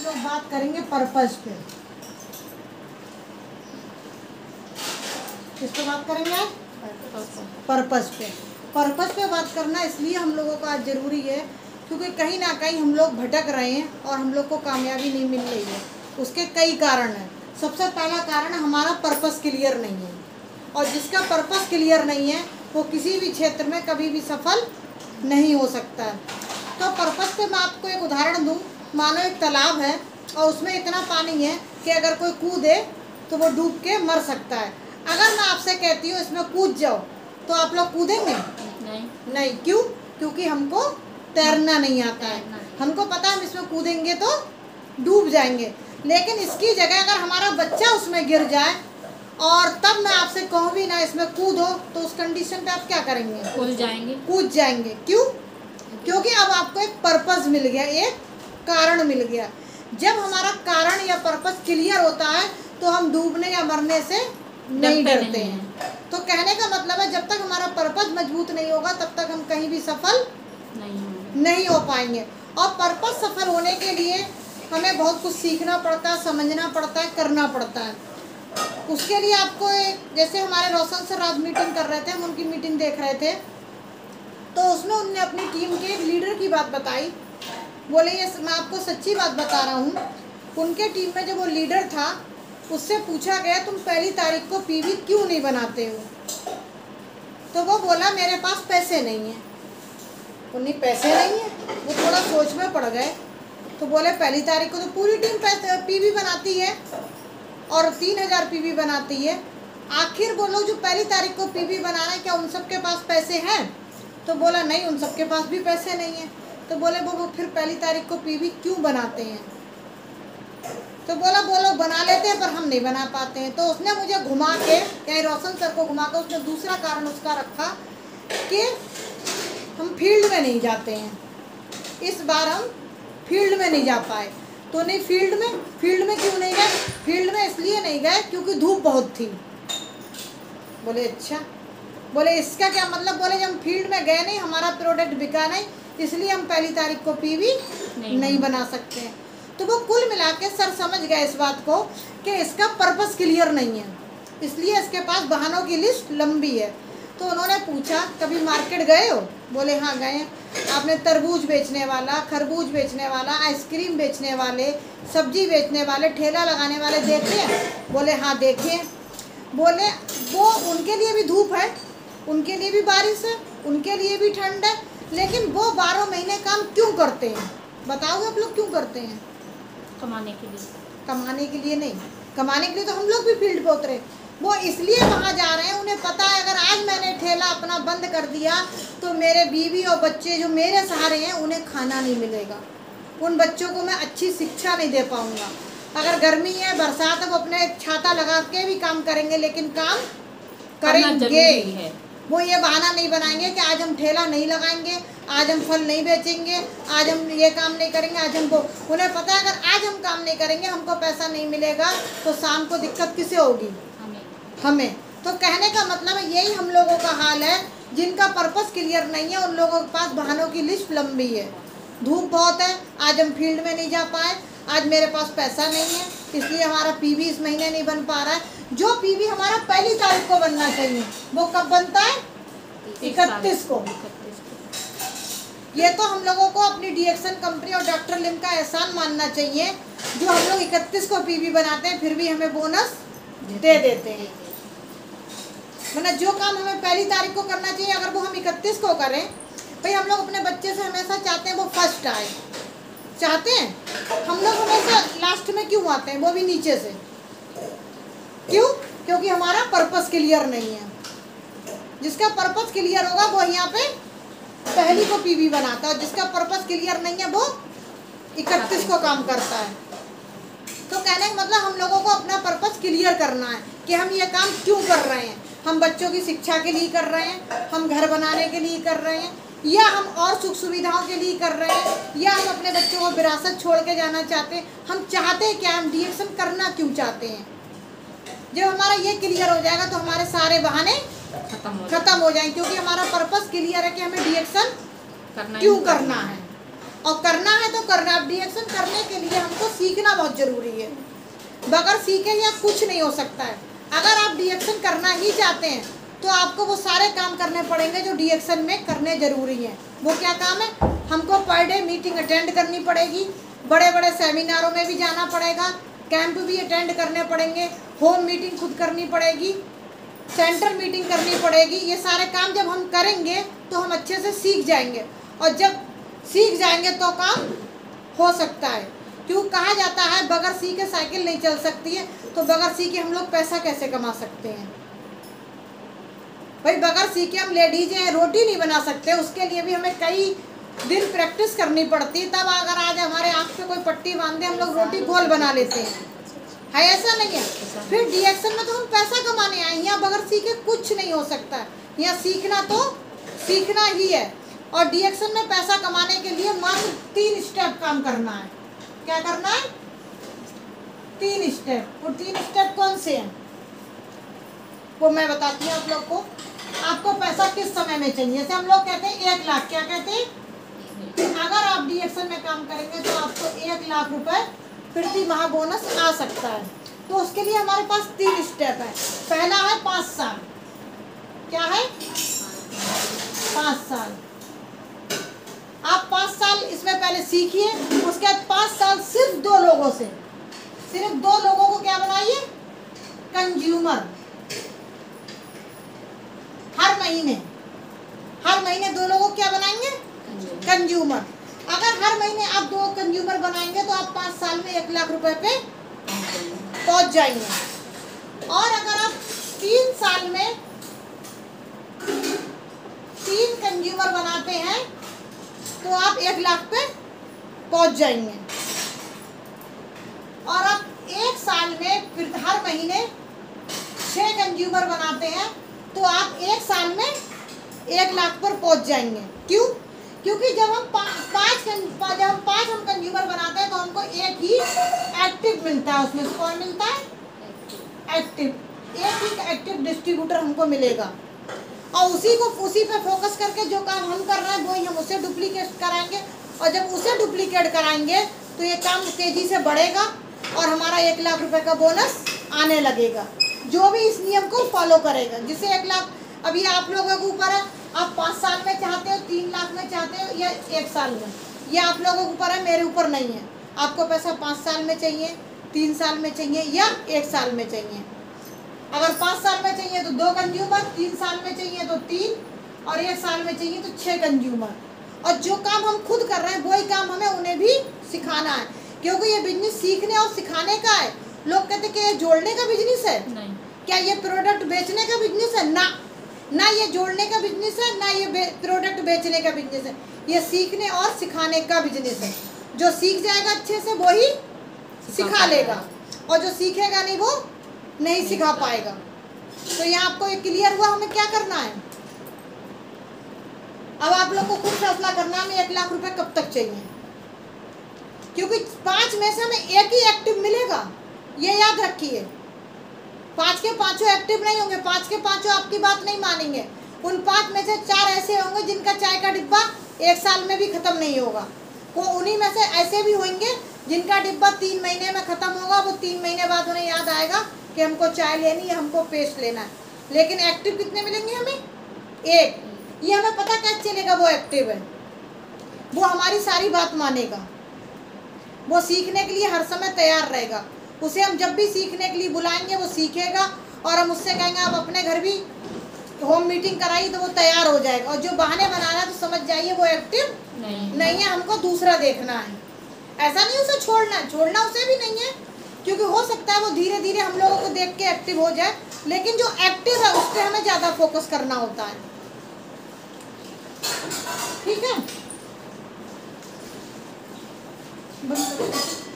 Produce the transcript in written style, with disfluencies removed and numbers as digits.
वक्त बात करेंगे पर्पस पे। किस पे बात करेंगे आज? पर्पस पे। पर्पस पे बात करना इसलिए हम लोगों का आज ज़रूरी है क्योंकि कहीं ना कहीं हम लोग भटक रहे हैं और हम लोग को कामयाबी नहीं मिल रही है। उसके कई कारण हैं। सबसे पहला कारण हमारा पर्पस क्लियर नहीं है, और जिसका पर्पस क्लियर नहीं है वो किसी भी क्षेत्र में कभी भी सफल नहीं हो सकता है। तो पर्पस पे मैं आपको एक उदाहरण दूं। मानो एक तालाब है और उसमें इतना पानी है कि अगर कोई कूदे तो वो डूब के मर सकता है। अगर मैं आपसे कहती हूँ इसमें कूद जाओ तो आप लोग कूदेंगे? नहीं। क्यों? क्योंकि हमको तैरना नहीं आता है। हमको पता है हम इसमें कूदेंगे तो डूब जाएंगे। लेकिन इसकी जगह अगर हमारा बच्चा उसमें गिर जाए और तब मैं आपसे कहूँ भी ना इसमें कूदो, तो उस कंडीशन पे आप क्या करेंगे? कूद जाएंगे। क्यों? क्योंकि अब आपको एक पर्पस मिल गया, एक कारण मिल गया। जब हमारा कारण या पर्पस क्लियर होता है तो हम डूबने या मरने से नहीं डरते हैं। तो कहने का मतलब है जब तक हमारा पर्पस मजबूत नहीं होगा तब तक हम कहीं भी सफल नहीं हो पाएंगे। और पर्पस सफल होने के लिए हमें बहुत कुछ सीखना पड़ता है, समझना पड़ता है, करना पड़ता है। उसके लिए आपको जैसे हमारे रोशन सर आज मीटिंग कर रहे थे, हम उनकी मीटिंग देख रहे थे, तो उसमें उनने अपनी टीम के एक लीडर की बात बताई। बोले ये मैं आपको सच्ची बात बता रहा हूँ, उनके टीम में जब वो लीडर था उससे पूछा गया तुम पहली तारीख को पीवी क्यों नहीं बनाते हो? तो वो बोला मेरे पास पैसे नहीं है। उन्हें पैसे नहीं है, वो थोड़ा सोच में पड़ गए। तो बोले पहली तारीख को तो पूरी टीम पीवी बनाती है और 3000 पीवी बनाती है। आखिर वो लोग जो पहली तारीख को पीवी बना रहे हैं क्या उन सबके पास पैसे हैं? तो बोला नहीं, उन सबके पास भी पैसे नहीं है। तो बोले वो फिर पहली तारीख को पीवी क्यों बनाते हैं? तो बोला वो लोग बना लेते हैं पर हम नहीं बना पाते हैं। तो उसने मुझे घुमा के, कहीं रोशन सर को घुमा के, उसने दूसरा कारण उसका रखा कि हम फील्ड में नहीं जाते हैं, इस बार हम फील्ड में नहीं जा पाए। तो नहीं फील्ड में क्यों नहीं गए? फील्ड में इसलिए नहीं गए क्योंकि धूप बहुत थी। बोले अच्छा। बोले इसका क्या मतलब? बोले जब हम फील्ड में गए नहीं, हमारा प्रोडक्ट बिका नहीं, इसलिए हम पहली तारीख को पीवी नहीं बना सकते हैं। तो वो कुल मिला के सर समझ गए इस बात को कि इसका पर्पस क्लियर नहीं है, इसलिए इसके पास बहानों की लिस्ट लंबी है। तो उन्होंने पूछा कभी मार्केट गए हो? बोले हाँ गए हैं। आपने तरबूज बेचने वाला, खरबूज बेचने वाला, आइसक्रीम बेचने वाले, सब्जी बेचने वाले, ठेला लगाने वाले देखे हैं? बोले हाँ देखे हैं। बोले वो उनके लिए भी धूप है, उनके लिए भी बारिश है, उनके लिए भी ठंड है, लेकिन वो 12 महीने काम क्यों करते हैं? बताओगे आप लोग क्यों करते हैं? कमाने के लिए। कमाने के लिए नहीं, कमाने के लिए तो हम लोग भी फील्ड पे उतरे। वो इसलिए वहाँ जा रहे हैं, उन्हें पता है अगर आज मैंने ठेला अपना बंद कर दिया तो मेरे बीवी और बच्चे जो मेरे सहारे हैं उन्हें खाना नहीं मिलेगा, उन बच्चों को मैं अच्छी शिक्षा नहीं दे पाऊँगा। अगर गर्मी है, बरसात है, वो अपने छाता लगा के भी काम करेंगे, लेकिन काम करेंगे। वो ये बहाना नहीं बनाएंगे कि आज हम ठेला नहीं लगाएंगे, आज हम फल नहीं बेचेंगे, आज हम ये काम नहीं करेंगे, आज हमको। उन्हें पता है अगर आज हम काम नहीं करेंगे हमको पैसा नहीं मिलेगा तो शाम को दिक्कत किसे होगी? हमें। तो कहने का मतलब है यही हम लोगों का हाल है। जिनका पर्पस क्लियर नहीं है उन लोगों के पास बहानों की लिस्ट लंबी है। धूप बहुत है, आज हम फील्ड में नहीं जा पाए, आज मेरे पास पैसा नहीं है, इसलिए हमारा पीवी इस महीने नहीं बन पा रहा है। जो पीवी हमारा पहली तारीख को बनना चाहिए वो कब बनता है? 31 को। ये तो हम लोगों को अपनी डीएक्शन कंपनी और डॉक्टर लिम का एहसान मानना चाहिए जो हम लोग 31 को पीवी बनाते हैं फिर भी हमें बोनस दे देते हैं। मतलब जो काम हमें पहली तारीख को करना चाहिए अगर वो हम 31 को करें, भाई हम लोग अपने बच्चे से हमेशा चाहते हैं वो फर्स्ट आए, चाहते हैं। हम लोग हमेशा लास्ट में क्यों आते हैं, वो भी नीचे से? क्यों? क्योंकि हमारा पर्पस क्लियर नहीं है। जिसका पर्पस क्लियर होगा वो यहाँ पे पहली को पीवी बनाता है, जिसका पर्पस क्लियर नहीं है वो 31 को काम करता है। तो कहने का मतलब हम लोगों को अपना पर्पस क्लियर करना है कि हम ये काम क्यों कर रहे हैं। हम बच्चों की शिक्षा के लिए कर रहे हैं, हम घर बनाने के लिए कर रहे हैं, या हम और सुख सुविधाओं के लिए कर रहे हैं, या हम अपने बच्चों को विरासत छोड़ के जाना चाहते हैं। हम चाहते हैं क्या? हम डीएक्शन करना क्यों चाहते हैं? जब हमारा ये क्लियर हो जाएगा तो हमारे सारे बहाने खत्म हो जाएंगे, क्योंकि हमारा पर्पस क्लियर है कि हमें डीएक्शन क्यों करना है। और करना है तो करना। अब डीएक्शन करने के लिए हमको सीखना बहुत ज़रूरी है। बगैर सीखे या कुछ नहीं हो सकता है। अगर आप डीएक्शन करना ही चाहते हैं तो आपको वो सारे काम करने पड़ेंगे जो डीएक्शन में करने ज़रूरी हैं। वो क्या काम है? हमको पर डे मीटिंग अटेंड करनी पड़ेगी, बड़े बड़े सेमिनारों में भी जाना पड़ेगा, कैंप भी अटेंड करने पड़ेंगे, होम मीटिंग खुद करनी पड़ेगी, सेंटर मीटिंग करनी पड़ेगी। ये सारे काम जब हम करेंगे तो हम अच्छे से सीख जाएंगे, और जब सीख जाएंगे तो काम हो सकता है। क्यों कहा जाता है बगैर सीखे साइकिल नहीं चल सकती है, तो बगैर सीखे हम लोग पैसा कैसे कमा सकते हैं? भाई बगैर सीखे हम लेडीज हैं, रोटी नहीं बना सकते, उसके लिए भी हमें कई दिन प्रैक्टिस करनी पड़ती है। तब अगर आज हमारे आँख पे कोई पट्टी बांध दे हम लोग रोटी गोल बना लेते हैं, है ऐसा नहीं है? फिर डीएक्शन में तो हम पैसा कमाने आए, यहाँ बगैर सीखे कुछ नहीं हो सकता है। यहाँ सीखना तो सीखना ही है, और डीएक्शन में पैसा कमाने के लिए मात्र 3 स्टेप काम करना है। क्या करना है? 3 स्टेप। और 3 स्टेप कौन से हैं वो मैं बताती हूँ आप लोग को। आपको पैसा किस समय में चाहिए? जैसे हम लोग कहते हैं 1 लाख, क्या कहते हैं? अगर आप डीएक्शन में काम करेंगे तो आपको 1 लाख रुपए प्रति माह बोनस आ सकता है। तो उसके लिए हमारे पास 3 स्टेप है। पहला है 5 साल। क्या है? 5 साल। आप 5 साल इसमें पहले सीखिए, उसके बाद 5 साल सिर्फ 2 लोगों से, सिर्फ 2 लोगों को क्या बनाइए? कंज्यूमर। हर महीने 2 लोगों को क्या बनाएंगे? कंज्यूमर। अगर हर महीने आप 2 कंज्यूमर बनाएंगे तो आप 5 साल में 1 लाख रुपए पे पहुंच जाएंगे। और अगर आप 3 साल में 3 कंज्यूमर बनाते हैं तो आप 1 लाख पे पहुंच जाएंगे। और आप 1 साल में फिर हर महीने 6 कंज्यूमर बनाते हैं तो आप 1 साल में 1 लाख पर पहुंच जाएंगे। क्यों? क्योंकि जब हम 5 हम कंज्यूमर बनाते हैं तो हमको एक ही एक्टिव मिलता है। उसमें कौन मिलता है? एक्टिव। एक ही एक्टिव डिस्ट्रीब्यूटर हमको मिलेगा, और उसी पे फोकस करके जो काम हम कर रहे हैं वही हम उसे डुप्लीकेट कराएंगे। और जब उसे डुप्लीकेट कराएंगे तो ये काम तेज़ी से बढ़ेगा और हमारा 1 लाख रुपए का बोनस आने लगेगा। जो भी इस नियम को फॉलो करेगा, जिसे 1 लाख, अभी आप लोगों के ऊपर है, आप 5 साल में चाहते हो, 3 लाख में चाहते हो या 1 साल में, ये आप लोगों के ऊपर है, मेरे ऊपर नहीं है। आपको पैसा 5 साल में चाहिए, 3 साल में चाहिए या 1 साल में चाहिए। अगर 5 साल में चाहिए तो 2 कंज्यूमर, 3 साल में चाहिए तो 3, और 1 साल में चाहिए तो 6 कंज्यूमर। और जो काम हम खुद कर रहे हैं वही काम हमें उन्हें भी सिखाना है, क्योंकि ये बिजनेस सीखने और सिखाने का है। लोग कहते कि ये जोड़ने का बिजनेस है, नहीं। क्या ये प्रोडक्ट बेचने का बिजनेस है? ना ये जोड़ने का बिजनेस है, ना ये प्रोडक्ट बेचने का बिजनेस है। ये सीखने और सिखाने का बिजनेस है। जो सीख जाएगा अच्छे से वो ही सिखा लेगा, और जो सीखेगा नहीं वो नहीं सिखा पाएगा। तो यहाँ आपको ये क्लियर हुआ हमें क्या करना है। अब आप लोग को खुद फैसला करना है हमें 1 लाख रुपए कब तक चाहिए, क्योंकि 5 में से हमें एक ही एक्टिव मिलेगा, ये याद रखिए। 5 के 5 एक्टिव नहीं होंगे, 5 के 5 आपकी बात नहीं मानेंगे। उन 5 में से 4 ऐसे होंगे जिनका चाय का डिब्बा 1 साल में भी ख़त्म नहीं होगा। उन्हीं में से ऐसे भी होंगे जिनका डिब्बा 3 महीने में ख़त्म होगा। वो 3 महीने बाद उन्हें याद आएगा कि हमको चाय लेनी है, हमको पेस्ट लेना है। लेकिन एक्टिव कितने मिलेंगे हमें? 1। ये हमें पता कैसे चलेगा वो एक्टिव है? वो हमारी सारी बात मानेगा, वो सीखने के लिए हर समय तैयार रहेगा। उसे हम जब भी सीखने के लिए बुलाएंगे वो सीखेगा, और हम उससे कहेंगे आप अपने घर भी होम मीटिंग कराइए तो वो तैयार हो जाएगा। और जो बहाने बना रहा है तो समझ जाइए वो एक्टिव नहीं है, हमको दूसरा देखना है। ऐसा नहीं उसे छोड़ना उसे भी नहीं है, क्योंकि हो सकता है वो धीरे धीरे हम लोगों को देख के एक्टिव हो जाए, लेकिन जो एक्टिव है उस पर हमें ज़्यादा फोकस करना होता है। ठीक है, बंद करो।